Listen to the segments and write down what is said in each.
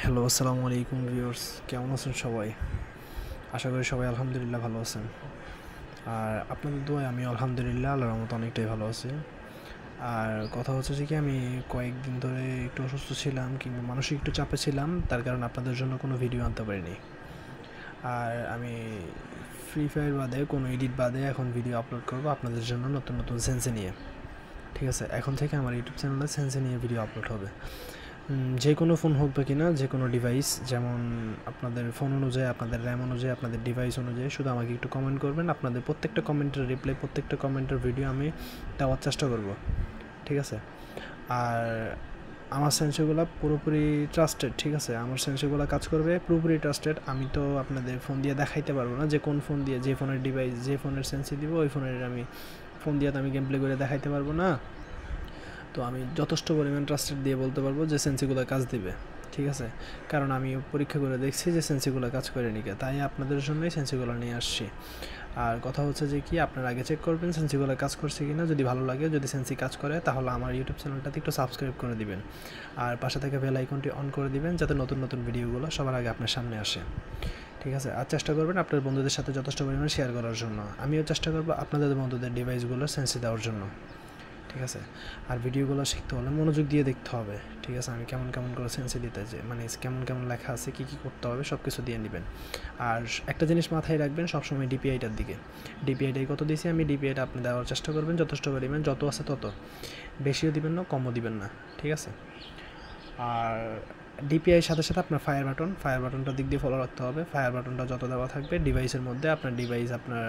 Hello, আসসালামু আলাইকুম viewers. কেমন আছেন সবাই? আশা করি সবাই আলহামদুলিল্লাহ ভালো আছেন। আর আপনাদের দোয়ায় আমি আলহামদুলিল্লাহ আল্লাহর রহমতে অনেকটাই ভালো আছি। আর কথা হচ্ছে যে কি আমি কয়েকদিন ধরে একটু অসুস্থ ছিলাম কিংবা মানসিক একটু চাপে ছিলাম, তার কারণে আপনাদের জন্য কোনো ভিডিও আনতে পারিনি। আর আমি ফ্রি ফায়ার বাদে কোনো এডিট বাদে এখন ভিডিও আপলোড করব আপনাদের জন্য নতুন নতুন সেন্সে নিয়ে। ঠিক আছে, এখন থেকে আমার ইউটিউব চ্যানেলে সেন্সে নিয়ে ভিডিও আপলোড হবে। যে কোনো ফোন হোক বা কিনা, যে কোনো ডিভাইস, যেমন আপনাদের ফোন অনুযায়ী, আপনাদের র্যাম অনুযায়ী, আপনাদের ডিভাইস অনুযায়ী শুধু আমাকে একটু কমেন্ট করবেন। আপনাদের প্রত্যেকটা কমেন্টের রিপ্লাই, প্রত্যেকটা কমেন্টের ভিডিও আমি দেওয়ার চেষ্টা করব। ঠিক আছে? আর আমার সেন্সরগুলো পুরোপুরি ট্রাস্টেড। ঠিক আছে, আমার সেন্সরগুলো কাজ করবে পুরোপুরি ট্রাস্টেড। আমি তো আপনাদের ফোন দিয়ে দেখাইতে পারবো না যে কোন ফোন দিয়ে, যে ফোনের ডিভাইস, যে ফোনের সেন্সি দিব ওই ফোনের আমি ফোন দিয়ে তো আমি গেম প্লে করে দেখাইতে পারবো না। তো আমি যথেষ্ট পরিমাণ ট্রাস্টেড দিয়ে বলতে পারবো যে সেন্সিগুলো কাজ দিবে। ঠিক আছে, কারণ আমি পরীক্ষা করে দেখছি যে সেন্সিগুলো কাজ করে নিকে, তাই আপনাদের জন্যই সেন্সিগুলো নিয়ে আসছি। আর কথা হচ্ছে যে কি, আপনারা আগে চেক করবেন সেন্সিগুলো কাজ করছে কি না। যদি ভালো লাগে, যদি সেন্সি কাজ করে, তাহলে আমার ইউটিউব চ্যানেলটাতে একটু সাবস্ক্রাইব করে দিবেন। আর পাশে থেকে বেল আইকনটি অন করে দিবেন, যাতে নতুন নতুন ভিডিওগুলো সবার আগে আপনার সামনে আসে। ঠিক আছে, আর চেষ্টা করবেন আপনার বন্ধুদের সাথে যথেষ্ট পরিমাণে শেয়ার করার জন্য। আমিও চেষ্টা করবো আপনাদের বন্ধুদের ডিভাইসগুলো সেন্সি দেওয়ার জন্য। ঠিক আছে, আর ভিডিওগুলো শিখতে হলে মনোযোগ দিয়ে দেখতে হবে। ঠিক আছে, আমি কেমন কেমন করে সেন্সি দিতে যে মানে কেমন কেমন লেখা আছে, কী কী করতে হবে সব কিছু দিয়ে নেবেন। আর একটা জিনিস মাথায় রাখবেন সবসময়, ডিপিআইটার দিকে। ডিপিআইটাই কত দিয়েছি আমি, ডিপিআইটা আপনি দেওয়ার চেষ্টা করবেন যথেষ্ট পরিমাণ, যত আছে তত। বেশিও দিবেন না, কমও দিবেন না। ঠিক আছে, আর ডিপিআইয়ের সাথে সাথে আপনার ফায়ার বাটনটার দিক দিয়ে ফলো রাখতে হবে। ফায়ার বাটনটা যত দেওয়া থাকবে ডিভাইসের মধ্যে, আপনার ডিভাইস আপনার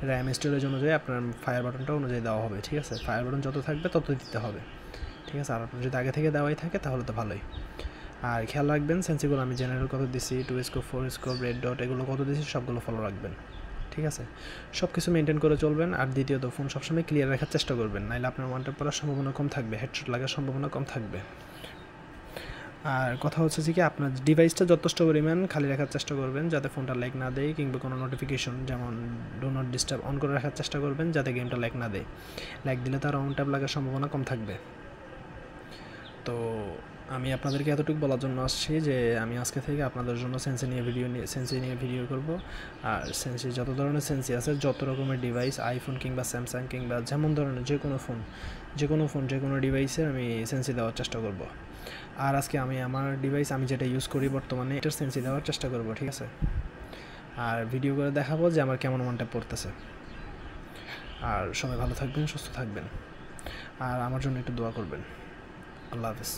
র্যাম স্টোরেজ অনুযায়ী আপনার ফায়ার বাটনটা অনুযায়ী দেওয়া হবে। ঠিক আছে, ফায়ার বাটন যত থাকবে তত দিতে হবে। ঠিক আছে, আর আপনার যদি আগে থেকে দেওয়াই থাকে তাহলে তো ভালোই। আর খেয়াল রাখবেন সেন্সিগুলো আমি জেনারেল কত দিছি, 2 স্কোপ, 4 স্কোপ, রেড ডট, এগুলো কত দিছি সবগুলো ফলো রাখবেন। ঠিক আছে, সব কিছু মেনটেন করে চলবেন। আর দ্বিতীয়ত, ফোন সবসময় ক্লিয়ার রাখার চেষ্টা করবেন, নাহলে আপনার ওয়ান ট্যাপ পড়ার সম্ভাবনা কম থাকবে, হেডশট লাগার সম্ভাবনা কম থাকবে। আর কথা হচ্ছে যে কি, আপনার ডিভাইসটা যথেষ্ট পরিমাণ খালি রাখার চেষ্টা করবেন, যাতে ফোনটা ল্যাগ না দেয়, কিংবা কোনো নোটিফিকেশন যেমন ডু নট ডিস্টার্ব অন করে রাখার চেষ্টা করবেন, যাতে গেমটা ল্যাগ না দেয়। ল্যাগ দিলে তার অন ট্যাপ লাগার সম্ভাবনা কম থাকবে। তো আমি আপনাদেরকে এতটুকু বলার জন্য আসছি যে আমি আজকে থেকে আপনাদের জন্য সেন্সি নিয়ে ভিডিও করব। আর সেন্সি যত ধরনের সেন্সি আছে, যত রকমের ডিভাইস, আইফোন কিংবা স্যামসাং কিংবা যেমন ধরনের যে কোনো ডিভাইসের আমি সেন্সি দেওয়ার চেষ্টা করব। আর আজকে আমি আমার ডিভাইস, আমি যেটা ইউজ করি বর্তমানে, এটার সেন্সি দেওয়ার চেষ্টা করব। ঠিক আছে, আর ভিডিও করে দেখাবো যে আমার কেমন মনটা পড়তেছে। আর সবাই ভালো থাকবেন, সুস্থ থাকবেন, আর আমার জন্য একটু দোয়া করবেন। আল্লাহ হাফেজ।